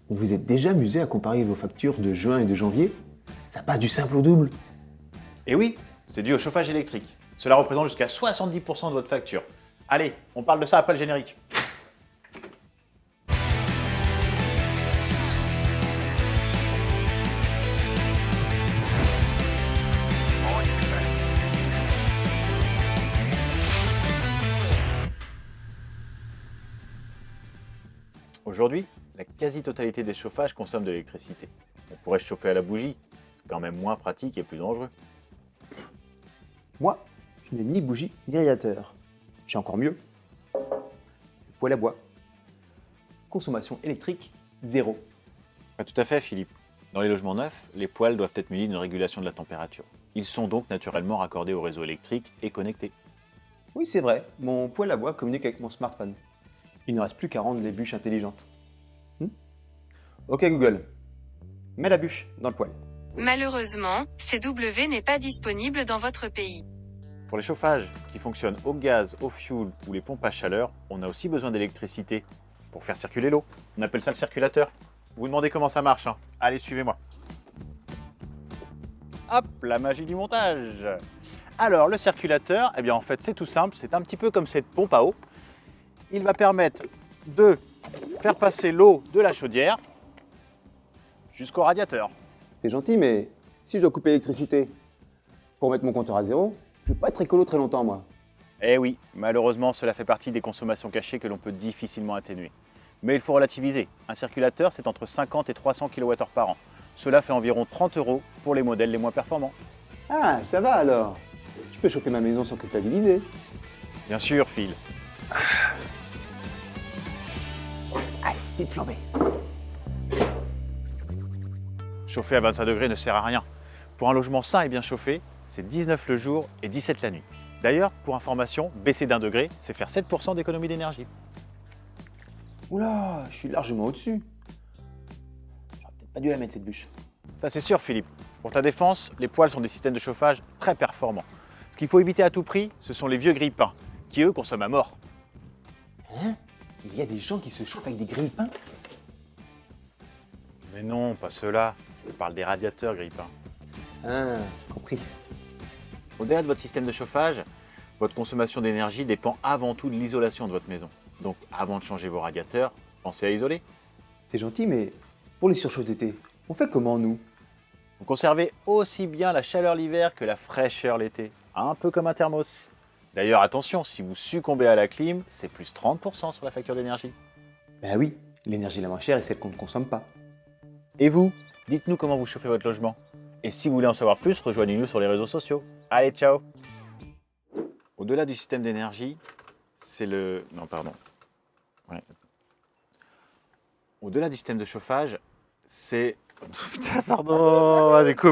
Vous vous êtes déjà amusé à comparer vos factures de juin et de janvier? Ça passe du simple au double. Et oui, c'est dû au chauffage électrique. Cela représente jusqu'à 70% de votre facture. Allez, on parle de ça après le générique. Aujourd'hui, la quasi-totalité des chauffages consomment de l'électricité. On pourrait se chauffer à la bougie, c'est quand même moins pratique et plus dangereux. Moi, je n'ai ni bougie ni radiateur. J'ai encore mieux. Le poêle à bois. Consommation électrique, zéro. Pas tout à fait, Philippe. Dans les logements neufs, les poêles doivent être munis d'une régulation de la température. Ils sont donc naturellement raccordés au réseau électrique et connectés. Oui, c'est vrai, mon poêle à bois communique avec mon smartphone. Il ne reste plus qu'à rendre les bûches intelligentes. Ok Google, mets la bûche dans le poêle. Malheureusement, CW n'est pas disponible dans votre pays. Pour les chauffages qui fonctionnent au gaz, au fioul ou les pompes à chaleur, on a aussi besoin d'électricité pour faire circuler l'eau. On appelle ça le circulateur. Vous vous demandez comment ça marche, hein? Allez, suivez-moi. Hop, la magie du montage. Alors, le circulateur, eh bien en fait, c'est tout simple. C'est un petit peu comme cette pompe à eau. Il va permettre de faire passer l'eau de la chaudière jusqu'au radiateur. C'est gentil, mais si je dois couper l'électricité pour mettre mon compteur à zéro, je vais pas être écolo très longtemps, moi. Eh oui, malheureusement, cela fait partie des consommations cachées que l'on peut difficilement atténuer. Mais il faut relativiser. Un circulateur, c'est entre 50 et 300 kWh par an. Cela fait environ 30 € pour les modèles les moins performants. Ah, ça va alors. Je peux chauffer ma maison sans culpabiliser. Bien sûr, Phil. Allez, petite flambée. Chauffer à 25 degrés ne sert à rien. Pour un logement sain et bien chauffé, c'est 19 le jour et 17 la nuit. D'ailleurs, pour information, baisser d'1 degré, c'est faire 7% d'économie d'énergie. Oula, je suis largement au-dessus. J'aurais peut-être pas dû la mettre cette bûche. Ça c'est sûr, Philippe. Pour ta défense, les poêles sont des systèmes de chauffage très performants. Ce qu'il faut éviter à tout prix, ce sont les vieux grille-pains, qui eux consomment à mort. Hein? Il y a des gens qui se chauffent avec des grille-pains? Mais non, pas ceux-là. Je parle des radiateurs grille-pains. Ah, compris. Au-delà de votre système de chauffage, votre consommation d'énergie dépend avant tout de l'isolation de votre maison. Donc avant de changer vos radiateurs, pensez à isoler. C'est gentil, mais pour les surchauffes d'été, on fait comment, nous? Vous conservez aussi bien la chaleur l'hiver que la fraîcheur l'été, un peu comme un thermos. D'ailleurs, attention, si vous succombez à la clim, c'est plus 30% sur la facture d'énergie. Ben oui, l'énergie la moins chère est celle qu'on ne consomme pas. Et vous, dites-nous comment vous chauffez votre logement. Et si vous voulez en savoir plus, rejoignez-nous sur les réseaux sociaux. Allez, ciao! Au-delà du système d'énergie, c'est le... Non, pardon. Ouais. Au-delà du système de chauffage, c'est... Putain, pardon, vas-y, coupe.